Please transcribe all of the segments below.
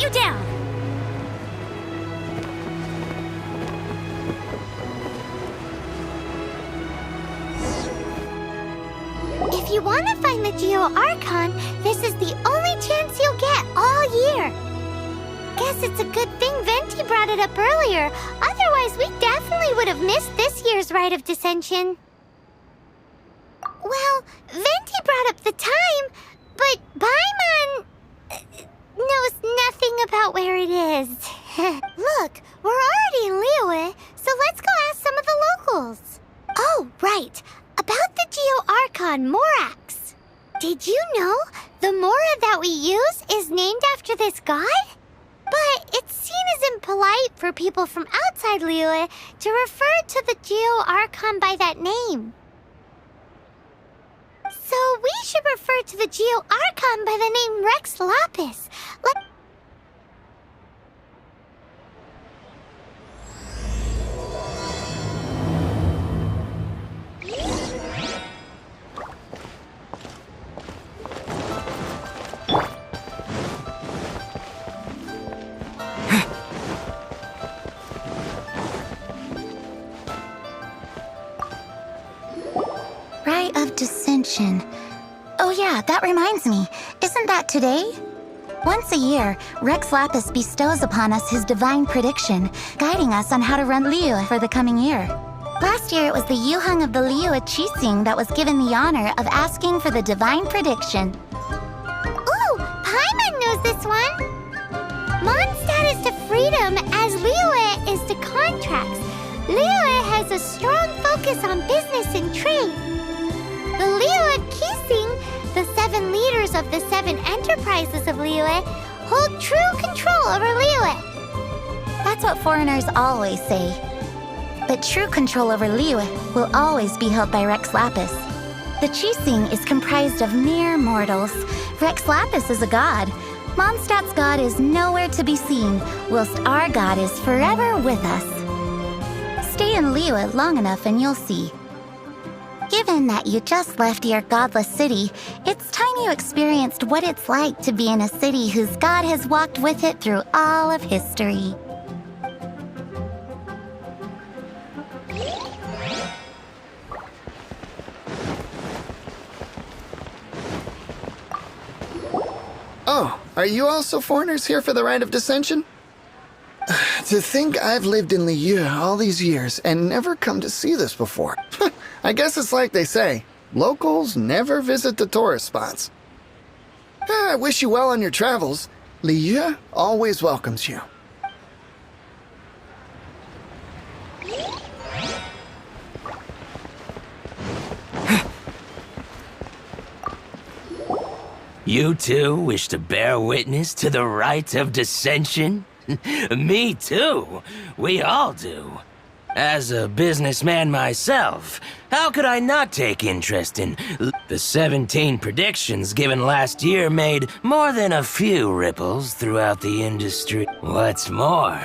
you down! If you want to find the Geo Archon, this is the only chance you'll get all year. Guess it's a good thing Venti brought it up earlier. Otherwise, we definitely would have missed this year's Rite of Dissension. Well, Venti brought up the time, but Paimon knows nothing about where it is. Look, we're already in Liyue, so let's go ask some of the locals. Oh, right. About the Geo Archon Morax. Did you know the Mora that we use is named after this god? But it's seen as impolite for people from outside Liyue to refer to the Geo Archon by that name. So we should refer to the Geo Archon by the name Rex Lapis. Rite of Dissension. Oh yeah, that reminds me. Isn't that today? Once a year, Rex Lapis bestows upon us his divine prediction, guiding us on how to run Liyue for the coming year. Last year, it was the Yuheng of the Liyue Qixing that was given the honor of asking for the divine prediction. Ooh, Paimon knows this one! Mondstadt is to freedom as Liyue is to contracts. Liyue has a strong focus on business and trade. The Liyue Qixing, the 7 leaders of the 7 enterprises of Liyue, hold true control over Liyue. That's what foreigners always say. But true control over Liyue will always be held by Rex Lapis. The Qixing is comprised of mere mortals. Rex Lapis is a god. Mondstadt's god is nowhere to be seen, whilst our god is forever with us. Stay in Liyue long enough and you'll see. Given that you just left your godless city, it's time you experienced what it's like to be in a city whose god has walked with it through all of history. Oh, are you also foreigners here for the Rite of Dissension? To think I've lived in Liyue all these years and never come to see this before. I guess it's like they say, locals never visit the tourist spots. I wish you well on your travels. Liyue always welcomes you. You too wish to bear witness to the Rite of Dissension? Me too. We all do. As a businessman myself, how could I not take interest in the 17 predictions given last year made more than a few ripples throughout the industry? What's more,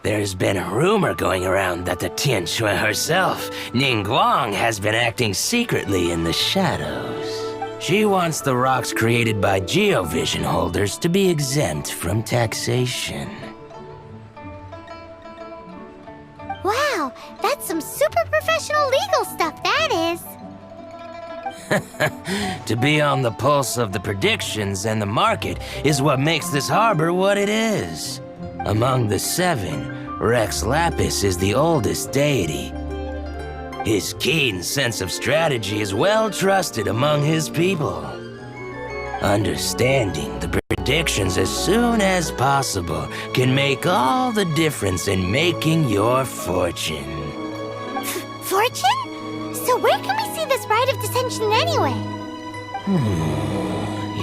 there's been a rumor going around that the Tianshui herself, Ningguang, has been acting secretly in the shadows. She wants the rocks created by Geovision holders to be exempt from taxation. Wow, that's some super professional legal stuff, that is. To be on the pulse of the predictions and the market is what makes this harbor what it is. Among the 7, Rex Lapis is the oldest deity. His keen sense of strategy is well trusted among his people. Understanding the predictions as soon as possible can make all the difference in making your fortune. Fortune? So where can we see this Rite of Dissension anyway?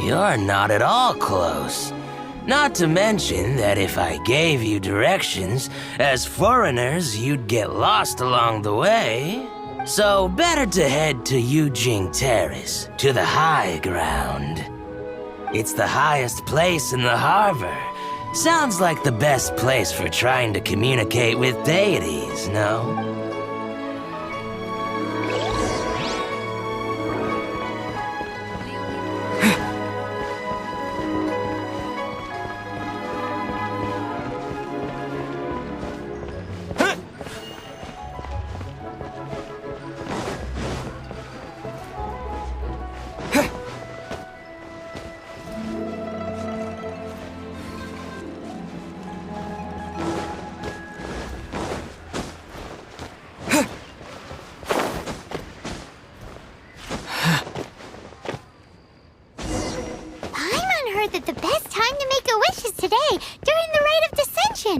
You're not at all close. Not to mention that if I gave you directions, as foreigners, you'd get lost along the way. So better to head to Yujing Terrace, to the high ground. It's the highest place in the harbor. Sounds like the best place for trying to communicate with deities, no?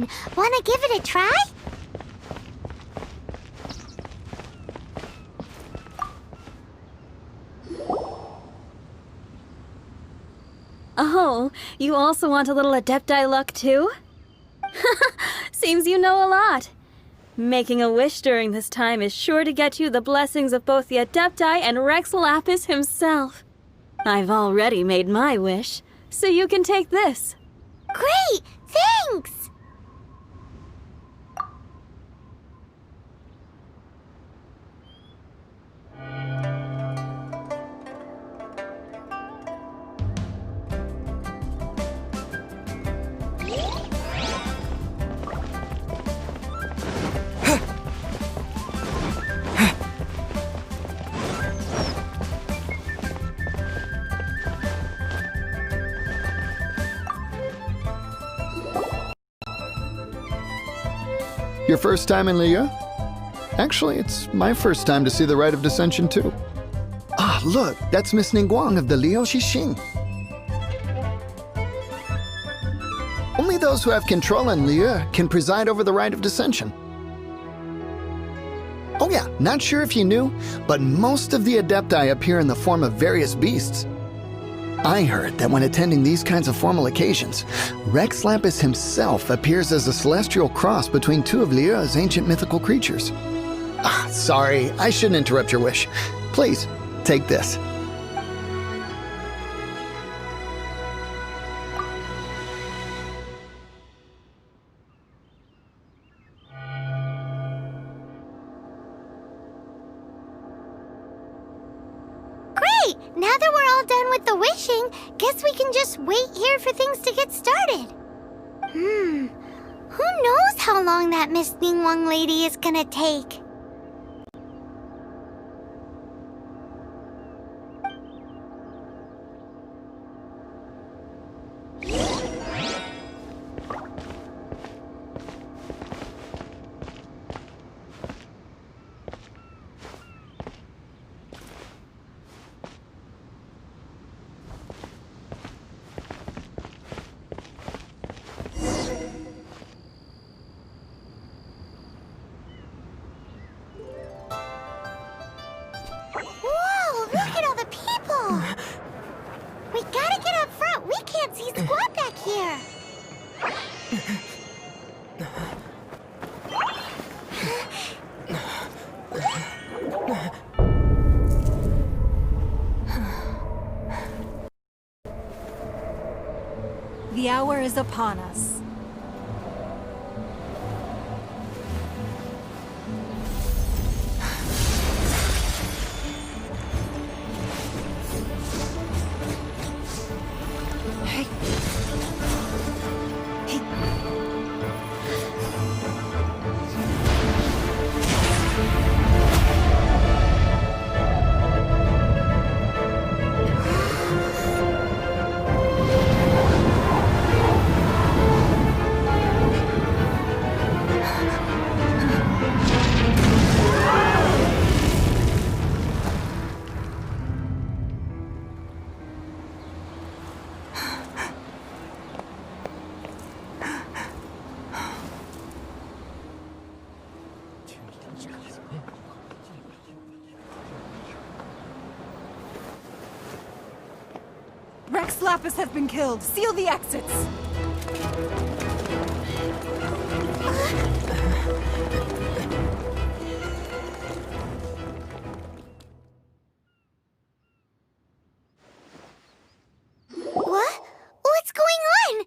on. Wanna give it a try? Oh, you also want a little Adepti luck too? Seems you know a lot. Making a wish during this time is sure to get you the blessings of both the Adepti and Rex Lapis himself. I've already made my wish, so you can take this. Great! Thanks! Your first time in Liyue? Actually, it's my first time to see the Rite of Dissension too. Ah, look, that's Miss Ningguang of the Liu Xixing. Only those who have control in Liyue can preside over the Rite of Dissension. Oh yeah, not sure if you knew, but most of the Adepti appear in the form of various beasts. I heard that when attending these kinds of formal occasions, Rex Lapis himself appears as a celestial cross between two of Liyue's ancient mythical creatures. Ah, sorry, I shouldn't interrupt your wish. Please, take this. Great! Now that we're all done with the wishing, guess we can just wait here for things to get started. Who knows how long that Miss Ningguang lady is gonna take? Whoa, look at all the people! We gotta get up front. We can't see squat back here. The hour is upon us. Rex Lapis has been killed. Seal the exits. What? What's going on?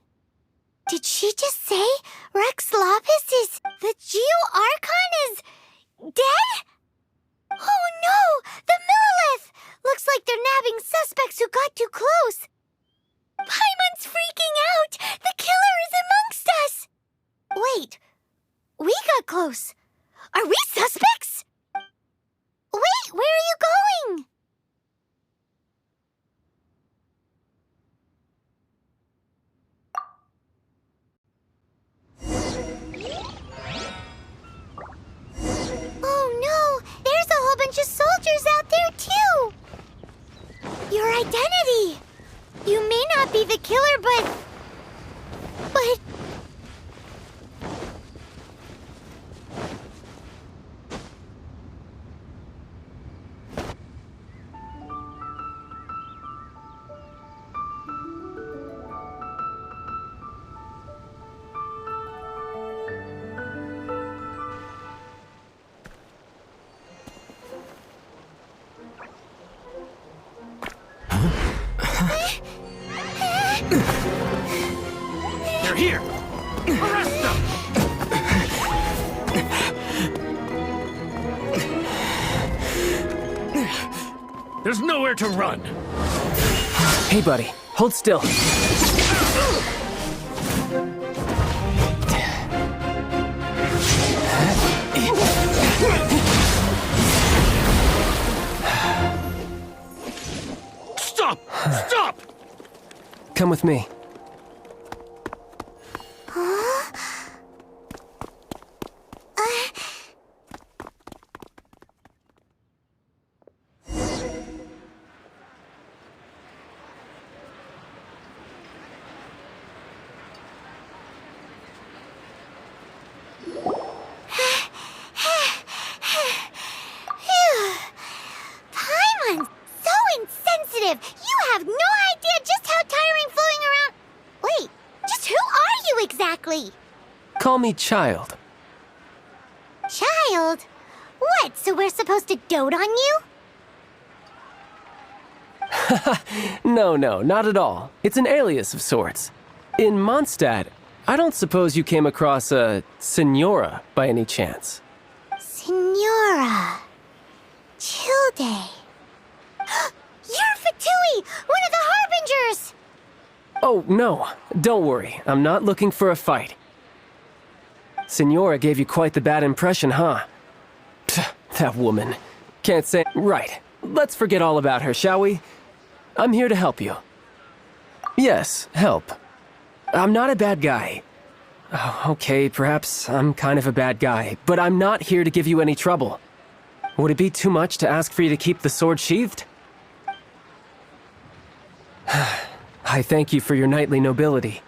Did she just say Rex Lapis is... the Geo-Archon is... dead? Oh no! The Millilith! Looks like they're nabbing suspects who got too close. Paimon's freaking out! The killer is amongst us! Wait, we got close. Are we suspects? Wait, where are you going? Oh no, there's a whole bunch of soldiers out there too! Your identity! You may not be the killer, but Here! Arrest them! There's nowhere to run! Hey, buddy. Hold still. Stop! Stop! Come with me. Paimon's so insensitive! You have no idea just how tiring floating around... Wait, just who are you exactly? Call me Child. Child? What, so we're supposed to dote on you? No, not at all. It's an alias of sorts. In Mondstadt, I don't suppose you came across a Senora by any chance. Senora... Childe... You're Fatui, one of the Harbingers! Oh, no. Don't worry. I'm not looking for a fight. Senora gave you quite the bad impression, huh? Pfft, that woman. Can't say... Right. Let's forget all about her, shall we? I'm here to help you. Yes, help. I'm not a bad guy. Oh, okay, perhaps I'm kind of a bad guy, but I'm not here to give you any trouble. Would it be too much to ask for you to keep the sword sheathed? I thank you for your knightly nobility.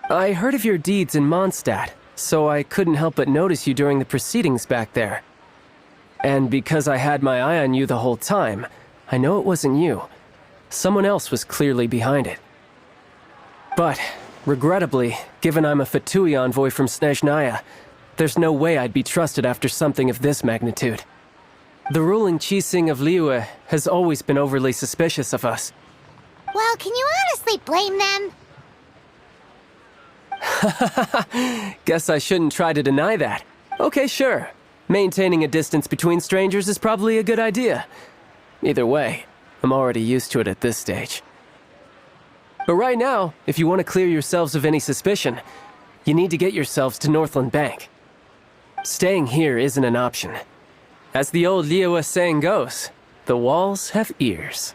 I heard of your deeds in Mondstadt, so I couldn't help but notice you during the proceedings back there. And because I had my eye on you the whole time, I know it wasn't you. Someone else was clearly behind it. But, regrettably, given I'm a Fatui envoy from Snezhnaya, there's no way I'd be trusted after something of this magnitude. The ruling Qixing of Liyue has always been overly suspicious of us. Well, can you honestly blame them? Guess I shouldn't try to deny that. Okay, sure. Maintaining a distance between strangers is probably a good idea. Either way, I'm already used to it at this stage. But right now, if you want to clear yourselves of any suspicion, you need to get yourselves to Northland Bank. Staying here isn't an option. As the old Liyue saying goes, the walls have ears.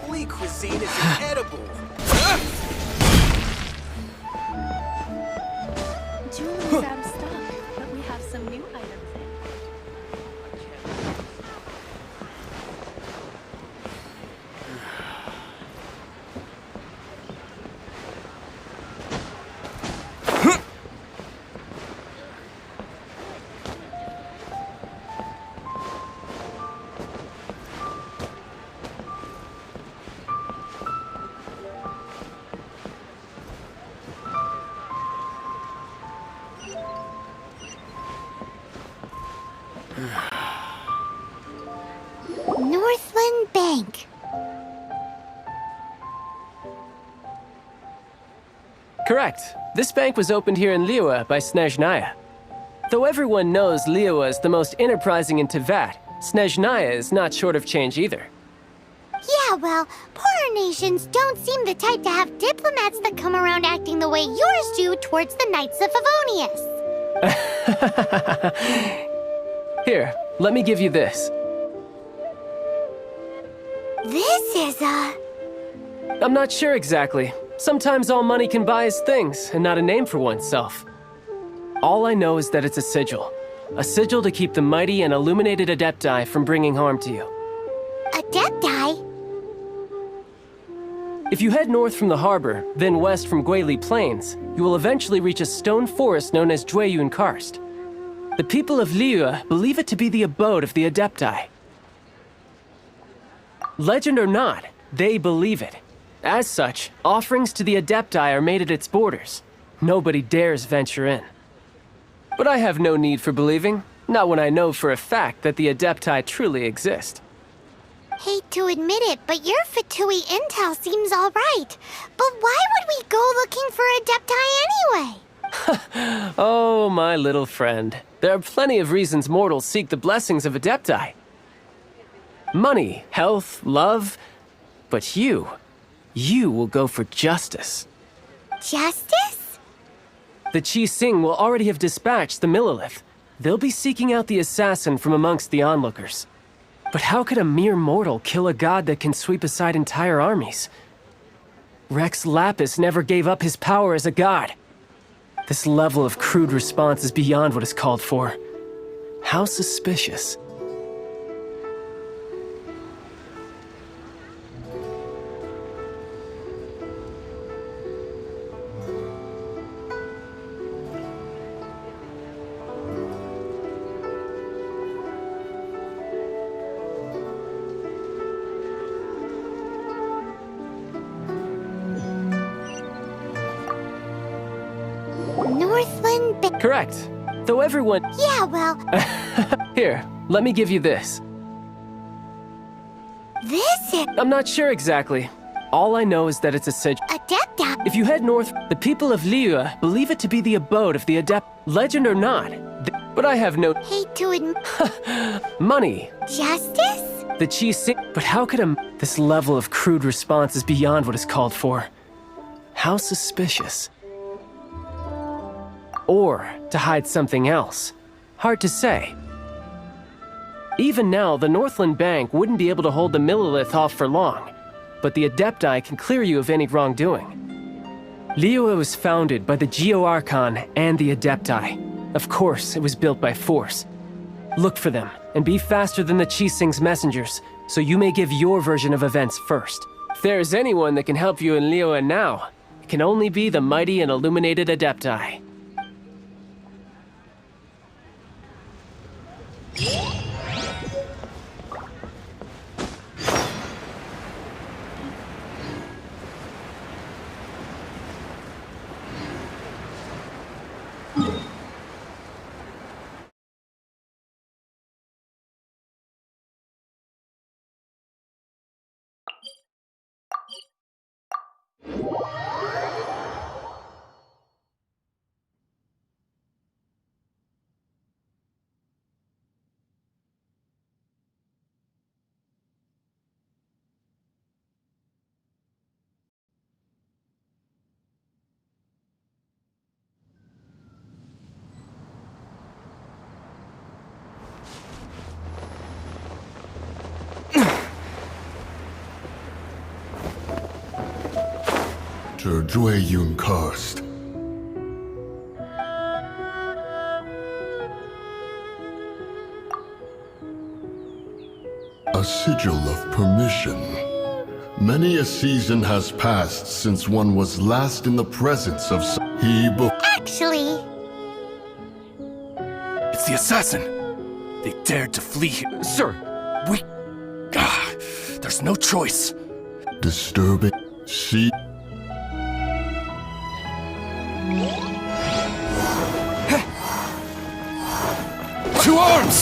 Holy cuisine is inedible. Julie's out of stock, but we have some new items in. Northland Bank. Correct. This bank was opened here in Liyue by Snezhnaya. Though everyone knows Liyue is the most enterprising in Teyvat, Snezhnaya is not short of change either. Yeah, well, poorer nations don't seem the type to have diplomats that come around acting the way yours do towards the Knights of Favonius. Here, let me give you this. This is I'm not sure exactly. Sometimes all money can buy is things, and not a name for oneself. All I know is that it's a sigil. A sigil to keep the mighty and illuminated Adepti from bringing harm to you. Adepti? If you head north from the harbor, then west from Guili Plains, you will eventually reach a stone forest known as Jueyun Karst. The people of Liyue believe it to be the abode of the Adepti. Legend or not, they believe it. As such, offerings to the Adepti are made at its borders. Nobody dares venture in. But I have no need for believing, not when I know for a fact that the Adepti truly exist. Hate to admit it, but your Fatui intel seems alright. But why would we go looking for Adepti anyway? Oh, my little friend. There are plenty of reasons mortals seek the blessings of Adepti. Money, health, love. But you will go for justice. Justice? The Qi Sing will already have dispatched the Millelith. They'll be seeking out the assassin from amongst the onlookers. But how could a mere mortal kill a god that can sweep aside entire armies? Rex Lapis never gave up his power as a god. This level of crude response is beyond what is called for. How suspicious. Northland Correct. Though everyone... Yeah, well, Here, let me give you this. this is I'm not sure exactly. All I know is that it's a sigil. Adepti. If you head north, the people of Liyue believe it to be the abode of the Adept. Legend or not, but I have no... Hate to admit. Money. Justice? The Qi Sing... But how could a... This level of crude response is beyond what is called for. How suspicious. Or to hide something else. Hard to say. Even now, the Northland Bank wouldn't be able to hold the Millelith off for long, but the Adepti can clear you of any wrongdoing. Liyue was founded by the Geo-Archon and the Adepti. Of course, it was built by force. Look for them, and be faster than the Qi Sing's messengers, so you may give your version of events first. If there is anyone that can help you in Liyue now, it can only be the mighty and illuminated Adepti. To Jueyun Karst. A sigil of permission. Many a season has passed since one was last in the presence of Actually, It's the assassin! They dared to flee here. Sir, we... there's no choice. disturbing. See. To arms!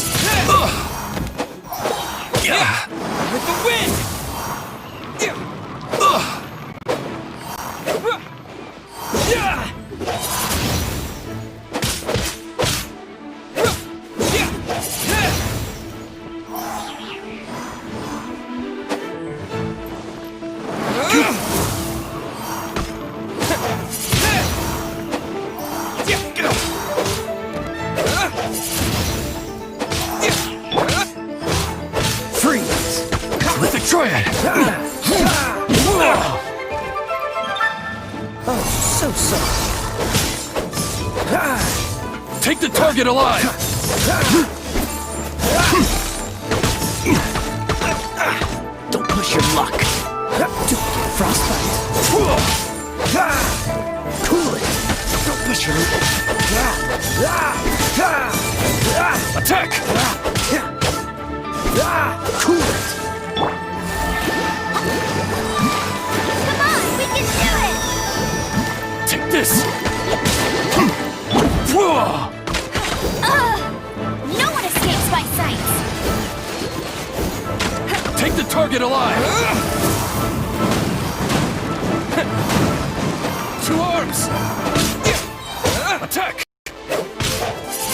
With the wind! So sorry. Take the target alive! Don't push your luck. Don't get frostbite. Cool it. Don't push your luck. Attack! Cool it. Come on, we can do it! Take this! No one escapes my sight! Take the target alive! 2 arms! Attack!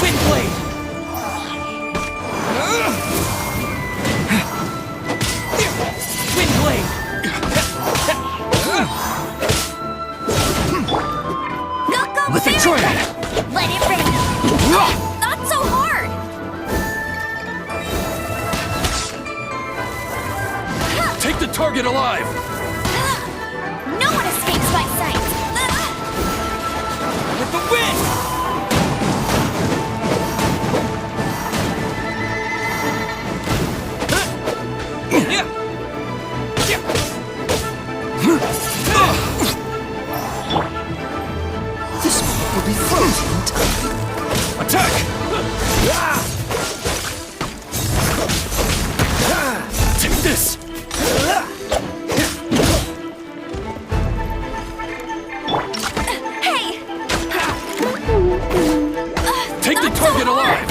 Wind blade. Wind blade. Go, With the tray! Let it rain! Not so hard! Take the target alive! No one escapes my sight! With the wind! This one will be frozen in time. Attack! Take this! Hey! Take the target alive!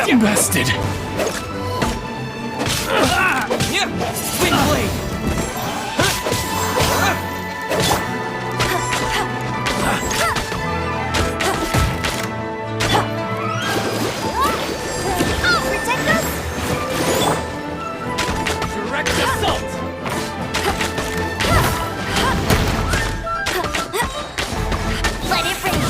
Get bested! Wind blade. Oh, protect us! Direct assault! Let it rain!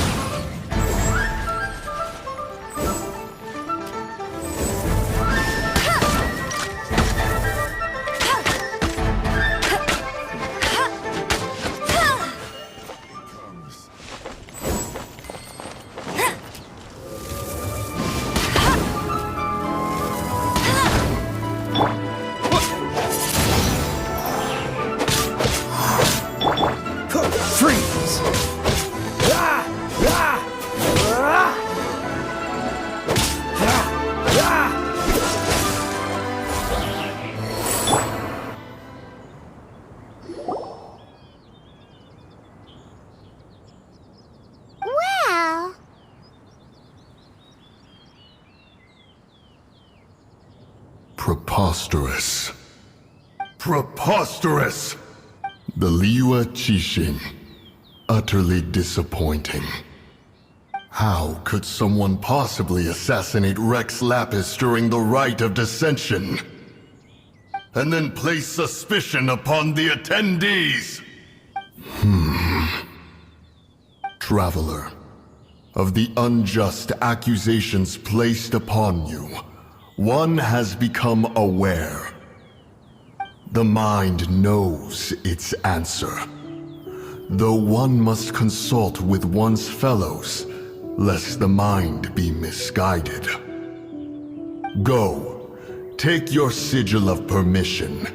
Freeze. Well... Preposterous. Preposterous! The Liyue Qixing. Utterly disappointing. How could someone possibly assassinate Rex Lapis during the Rite of Dissension? And then place suspicion upon the attendees? Traveler, of the unjust accusations placed upon you, one has become aware. The mind knows its answer, though one must consult with one's fellows, lest the mind be misguided. Go, take your sigil of permission.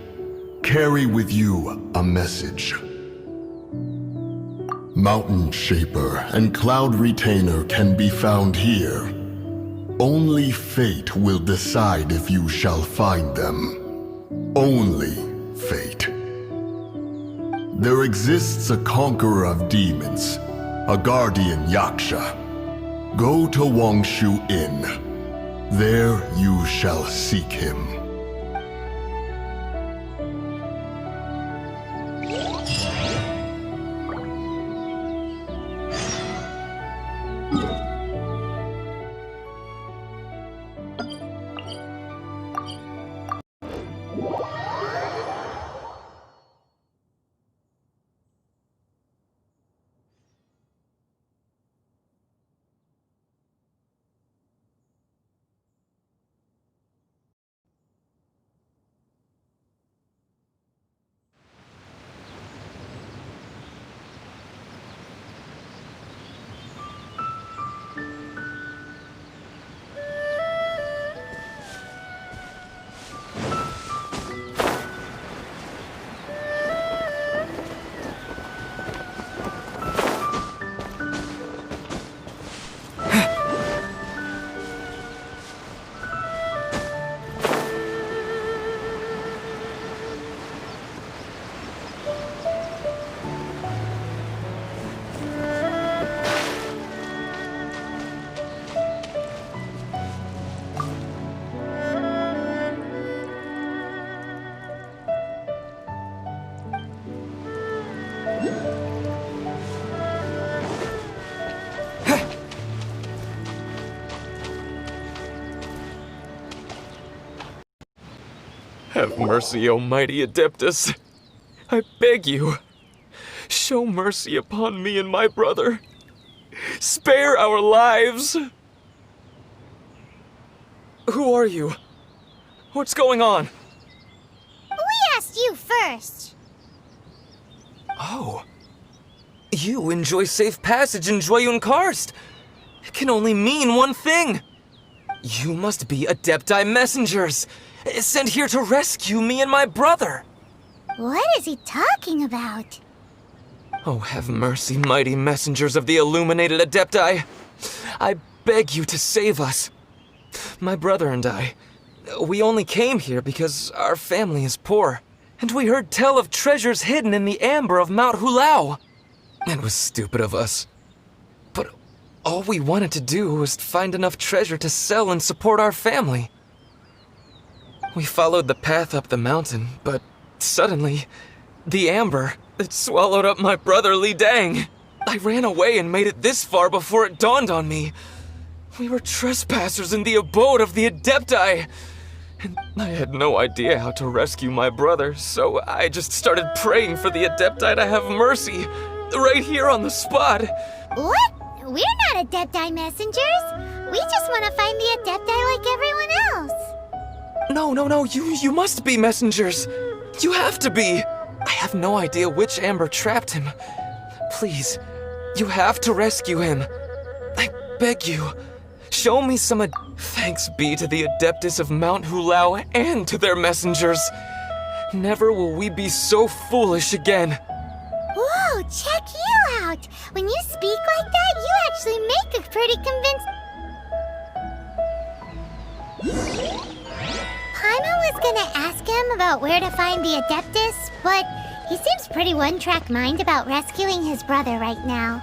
Carry with you a message. Mountain Shaper and Cloud Retainer can be found here. Only fate will decide if you shall find them. Only fate. There exists a conqueror of demons, a guardian Yaksha. Go to Wangshu Inn. There you shall seek him. Have mercy, O mighty Adeptus. I beg you, show mercy upon me and my brother. Spare our lives. Who are you? What's going on? We asked you first. Oh. You enjoy safe passage in Joyun Karst. It can only mean one thing. You must be Adepti messengers, sent here to rescue me and my brother. What is he talking about? Oh, have mercy, mighty messengers of the illuminated Adepti. I beg you to save us. My brother and I, we only came here because our family is poor, and we heard tell of treasures hidden in the amber of Mount Hulao. It was stupid of us. But all we wanted to do was find enough treasure to sell and support our family. We followed the path up the mountain, but suddenly, the amber, it swallowed up my brother Li Dang. I ran away and made it this far before it dawned on me. We were trespassers in the abode of the Adepti. And I had no idea how to rescue my brother, so I just started praying for the Adepti to have mercy, right here on the spot. What? We're not Adepti messengers. We just want to find the Adepti like everyone else. No, you must be messengers. You have to be. I have no idea which amber trapped him. Please, you have to rescue him. I beg you, show me some Thanks be to the Adeptus of Mount Hulao and to their messengers. Never will we be so foolish again. Whoa, check you out. When you speak like that, you actually make a pretty Paimon was gonna ask him about where to find the Adeptus, but he seems pretty one-track mind about rescuing his brother right now.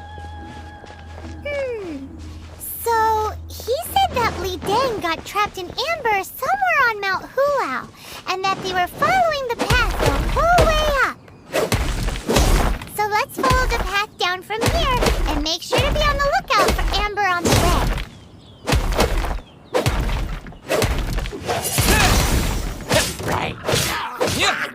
So, he said that Li Dang got trapped in amber somewhere on Mount Hulao, and that they were following the path the whole way up. So let's follow the path down from here, and make sure to be on the lookout for amber on the way. Right. Yeah.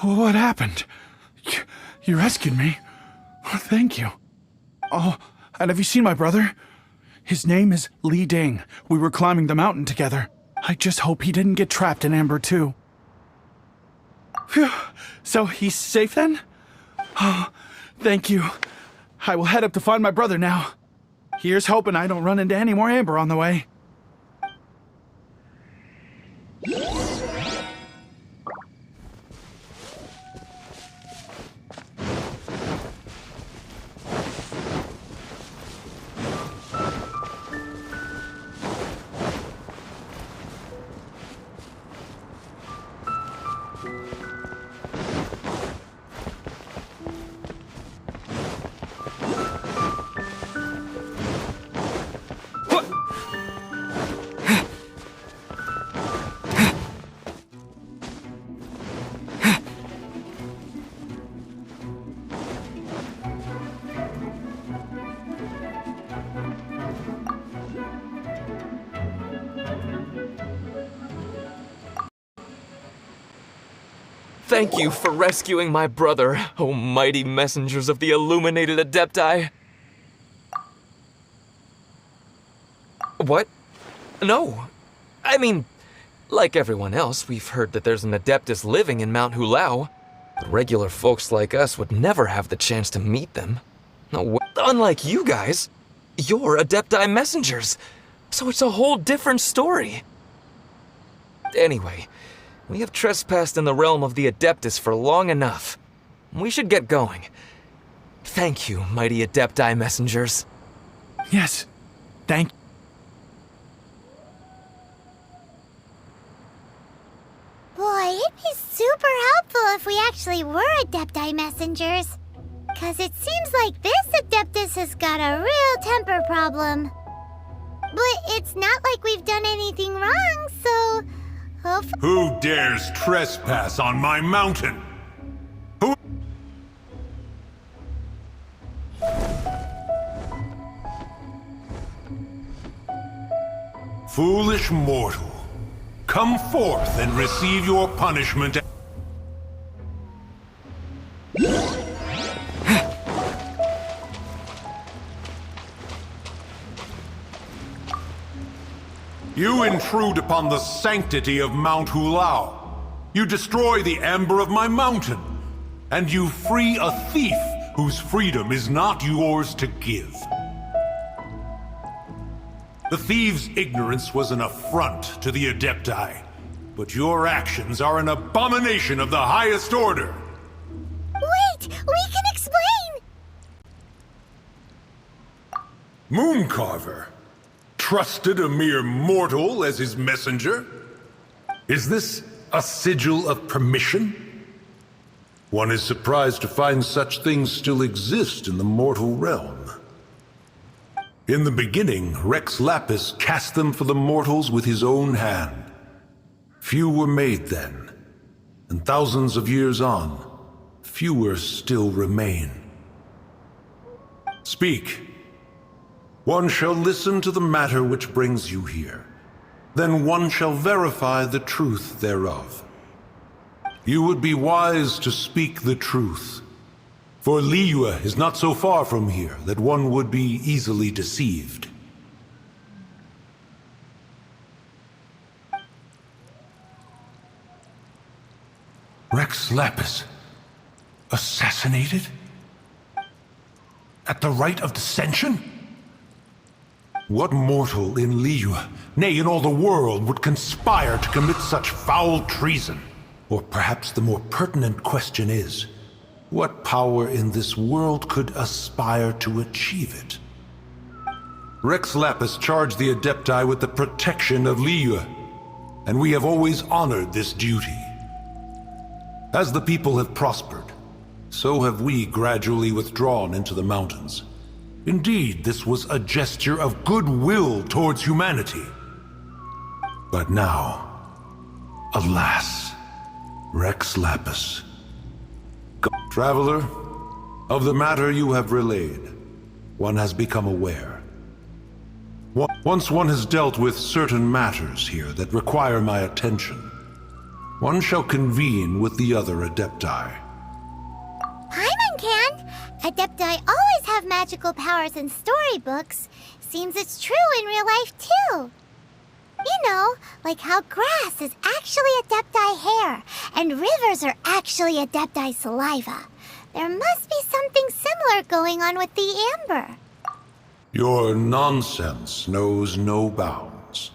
What happened? You rescued me. Thank you. Oh, and have you seen my brother? His name is Li Ding. We were climbing the mountain together. I just hope he didn't get trapped in Amber too. Phew. So he's safe then? Oh, thank you. I will head up to find my brother now. Here's hoping I don't run into any more Amber on the way. Thank you for rescuing my brother, O mighty messengers of the illuminated Adepti. What? No. I mean, like everyone else, we've heard that there's an Adeptus living in Mount Hulao, but regular folks like us would never have the chance to meet them. No, unlike you guys, you're Adepti messengers, so it's a whole different story. Anyway, we have trespassed in the realm of the Adeptus for long enough. We should get going. Thank you, mighty Adepti messengers. Yes, thank you. Boy, it'd be super helpful if we actually were Adepti messengers. 'Cause it seems like this Adeptus has got a real temper problem. But it's not like we've done anything wrong, so Who dares trespass on my mountain? Who? Foolish mortal, come forth and receive your punishment. You intrude upon the sanctity of Mount Hulao. You destroy the amber of my mountain. And you free a thief whose freedom is not yours to give. The thief's ignorance was an affront to the Adepti. But your actions are an abomination of the highest order. Wait! We can explain! Mooncarver trusted a mere mortal as his messenger? Is this a sigil of permission? One is surprised to find such things still exist in the mortal realm. In the beginning, Rex Lapis cast them for the mortals with his own hand. Few were made then, and thousands of years on, fewer still remain. Speak. One shall listen to the matter which brings you here. Then one shall verify the truth thereof. You would be wise to speak the truth. For Liyue is not so far from here that one would be easily deceived. Rex Lapis, assassinated? At the rite of dissension? What mortal in Liyue, nay, in all the world, would conspire to commit such foul treason? Or perhaps the more pertinent question is, what power in this world could aspire to achieve it? Rex Lapis charged the Adepti with the protection of Liyue, and we have always honored this duty. As the people have prospered, so have we gradually withdrawn into the mountains. Indeed, this was a gesture of goodwill towards humanity. But now, alas, Rex Lapis. Traveler, of the matter you have relayed, one has become aware. Once one has dealt with certain matters here that require my attention. one shall convene with the other Adepti. Paimon can! Adepti always have magical powers in storybooks. Seems it's true in real life, too. You know, like how grass is actually Adepti hair, and rivers are actually Adepti saliva. There must be something similar going on with the amber. Your nonsense knows no bounds.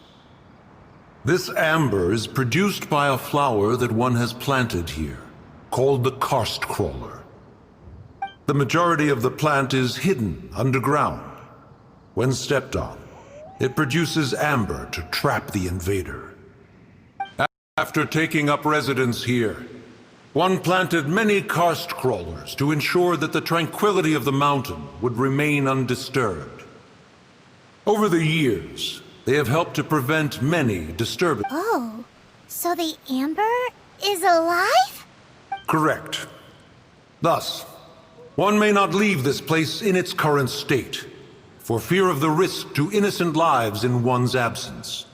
This amber is produced by a flower that one has planted here, called the karst crawler. The majority of the plant is hidden underground. When stepped on, it produces amber to trap the invader. After taking up residence here, one planted many karst crawlers to ensure that the tranquility of the mountain would remain undisturbed. Over the years, they have helped to prevent many disturbances. Oh, so the amber is alive? Correct. Thus, one may not leave this place in its current state, for fear of the risk to innocent lives in one's absence.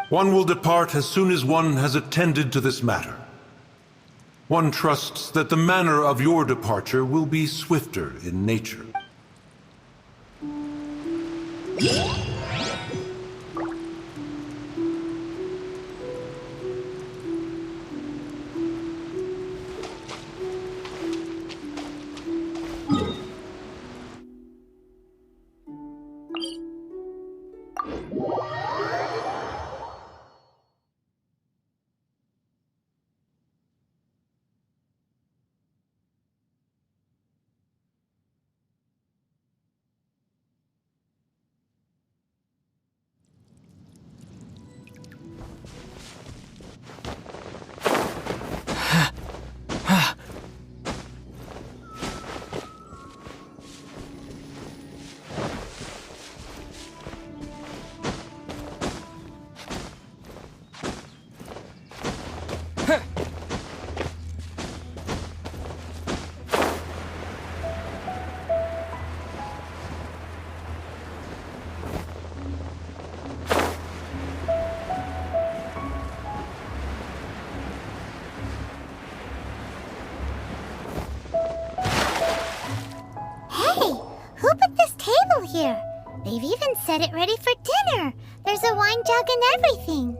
One will depart as soon as one has attended to this matter. One trusts that the manner of your departure will be swifter in nature. Here. They've even set it ready for dinner. There's a wine jug and everything.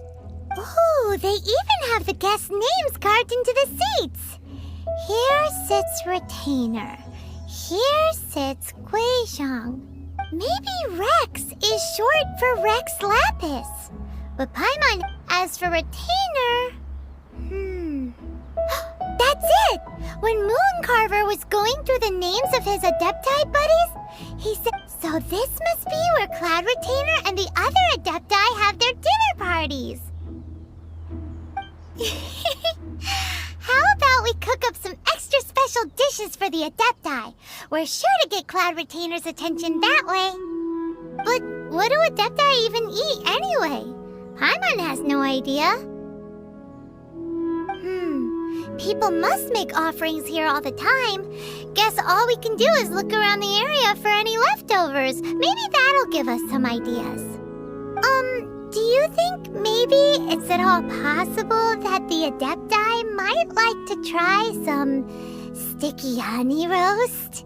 Ooh, they even have the guests' names carved into the seats. Here sits Retainer. Here sits Guizhong. Maybe Rex is short for Rex Lapis. But Paimon, as for Retainer... That's it! When Mooncarver was going through the names of his Adepti buddies, he said, so this must be where Cloud Retainer and the other Adepti have their dinner parties. How about we cook up some extra special dishes for the Adepti? We're sure to get Cloud Retainer's attention that way. But what do Adepti even eat anyway? Paimon has no idea. People must make offerings here all the time. Guess all we can do is look around the area for any leftovers. Maybe that'll give us some ideas. Do you think maybe it's at all possible that the Adepti might like to try some sticky honey roast?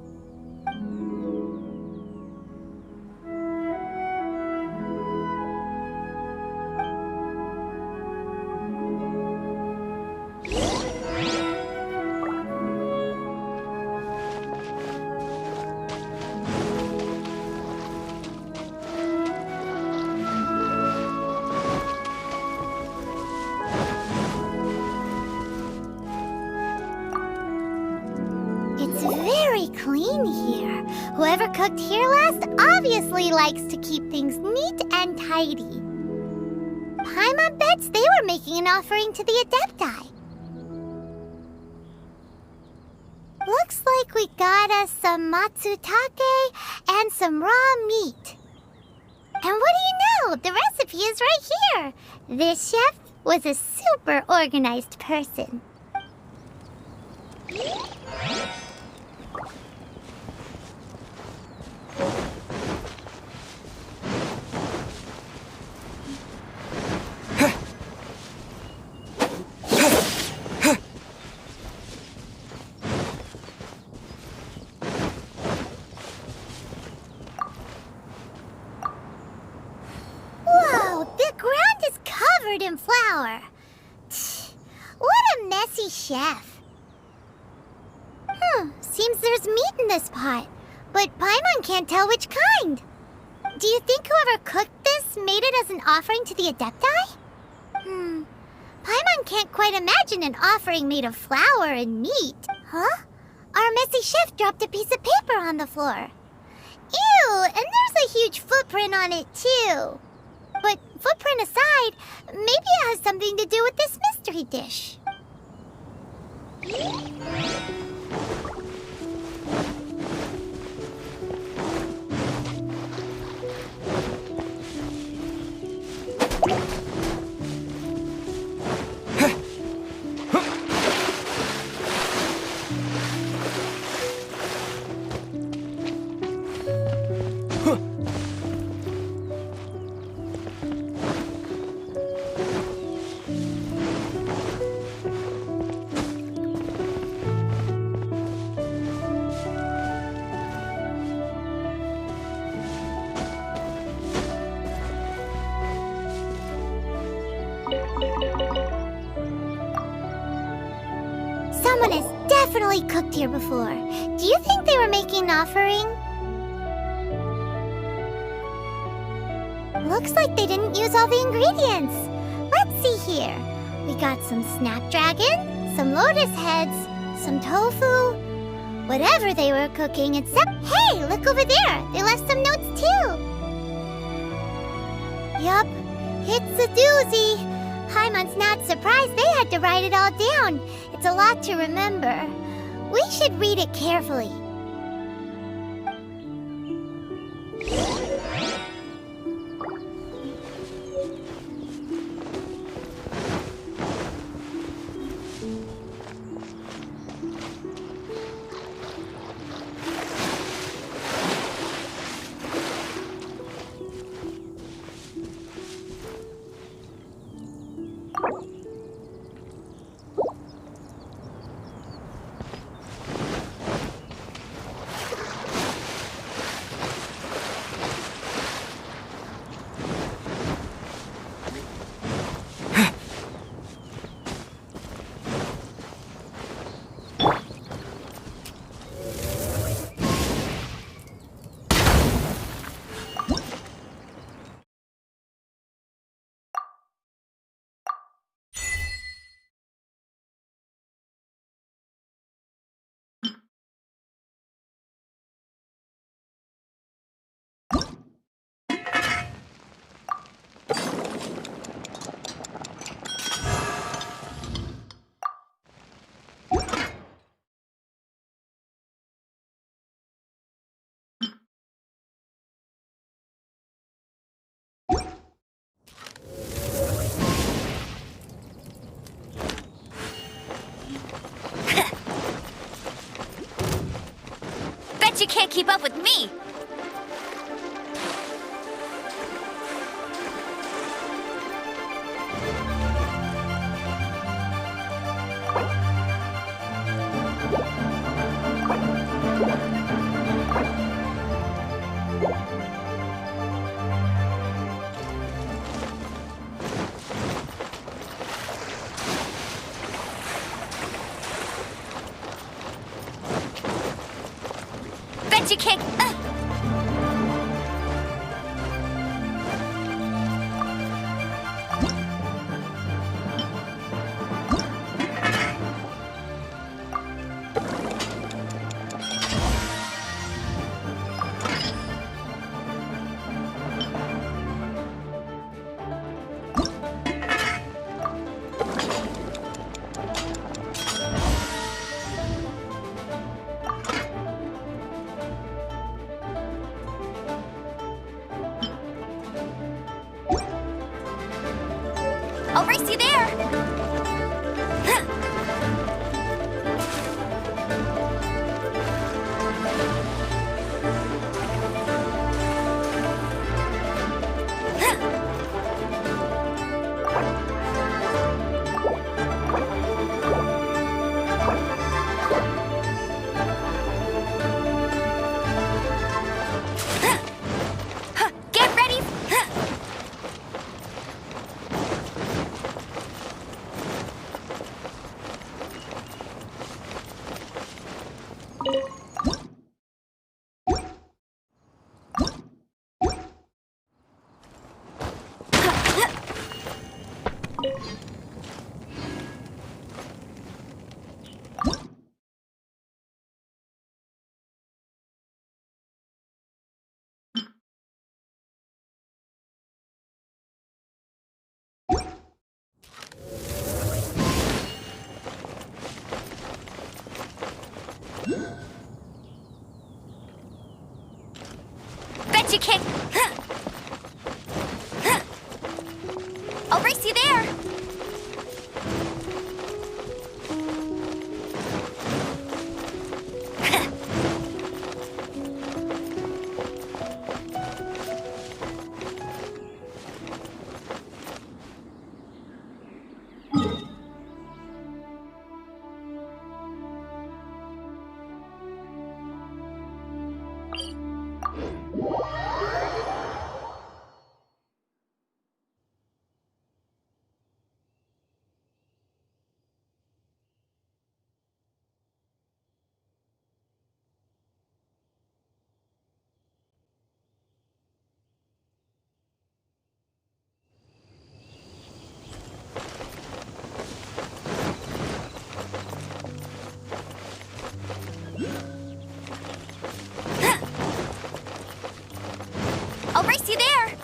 Clean here. Whoever cooked here last obviously likes to keep things neat and tidy. Paimon bets they were making an offering to the Adepti. Looks like we got us some matsutake and some raw meat. And what do you know? The recipe is right here. This chef was a super organized person. covered in flour. What a messy chef. Seems there's meat in this pot, but Paimon can't tell which kind. Do you think whoever cooked this made it as an offering to the Adepti? Paimon can't quite imagine an offering made of flour and meat. Huh? Our messy chef dropped a piece of paper on the floor. Ew, and there's a huge footprint on it too. But footprint aside, maybe it has something to do with this mystery dish. Someone has definitely cooked here before. Do you think they were making an offering? Looks like they didn't use all the ingredients. Let's see here. We got some snapdragon, some lotus heads, some tofu. Whatever they were cooking, except... Hey, look over there! They left some notes too! Yup, it's a doozy. Paimon's not surprised they had to write it all down. It's a lot to remember. We should read it carefully. You can't keep up with me! You can't... I'll race you there! Get ready! can't... I'll race you there! I'll race you there!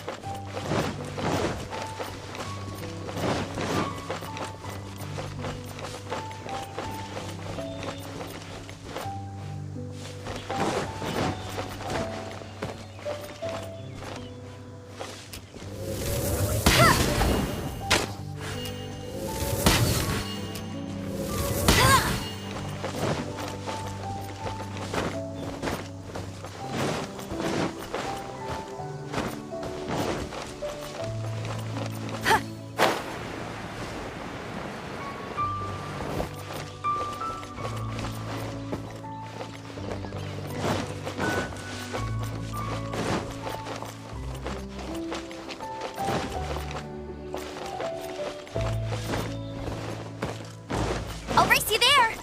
I'll race you there!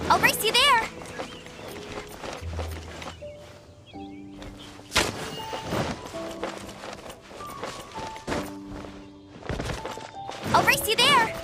I'll race you there! I'll race you there!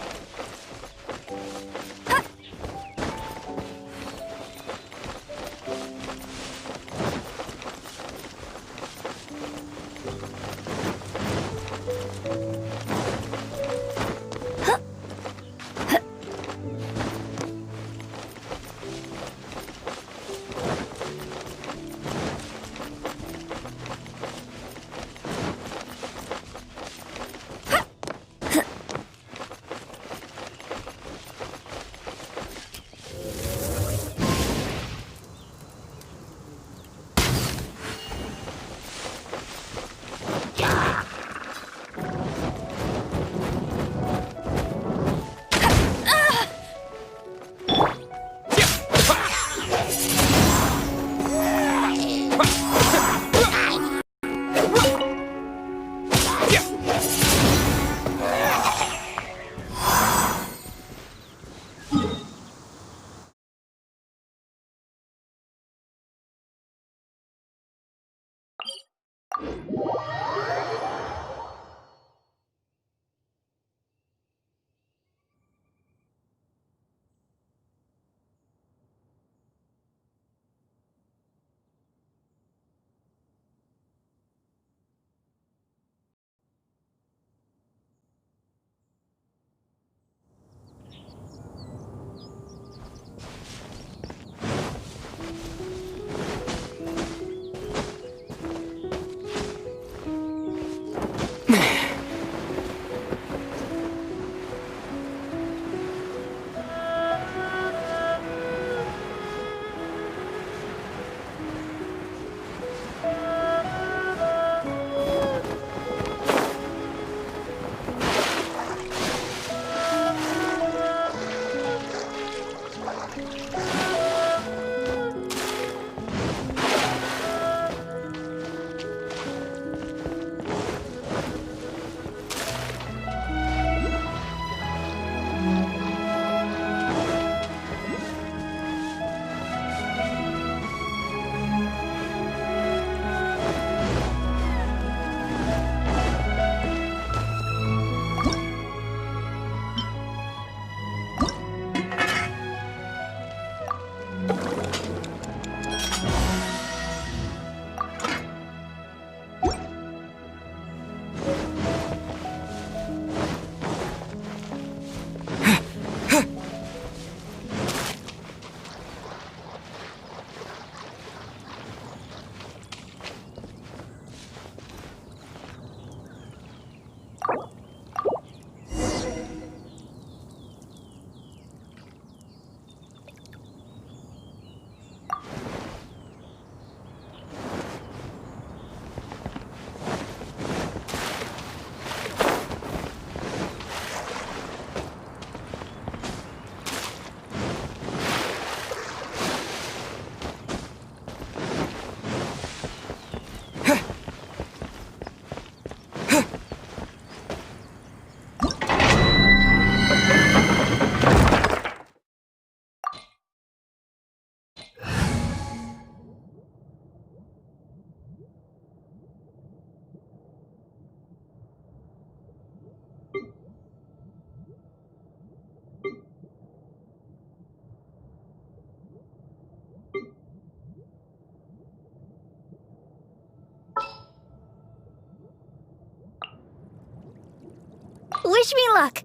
Wish me luck.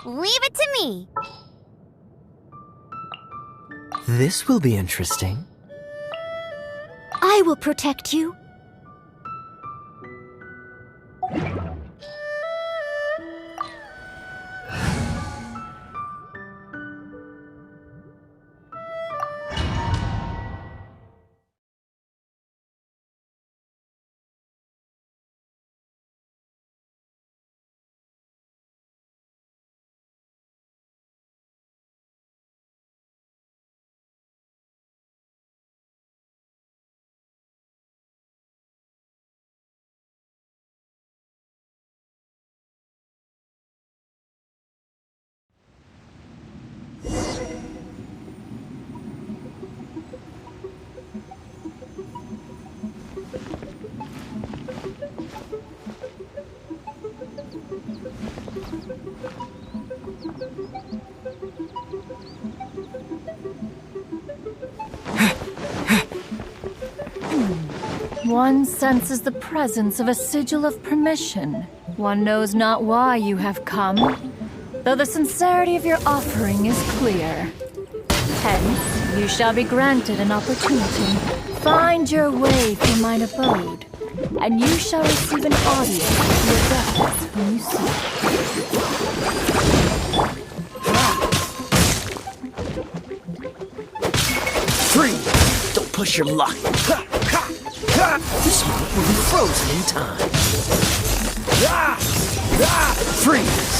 Leave it to me. This will be interesting. I will protect you. One senses the presence of a sigil of permission. One knows not why you have come, though the sincerity of your offering is clear. Hence, you shall be granted an opportunity. Find your way from mine abode, and you shall receive an audience with the adeptus whom you seek. Freeze! Don't push your luck. This moment will be frozen in time. Freeze!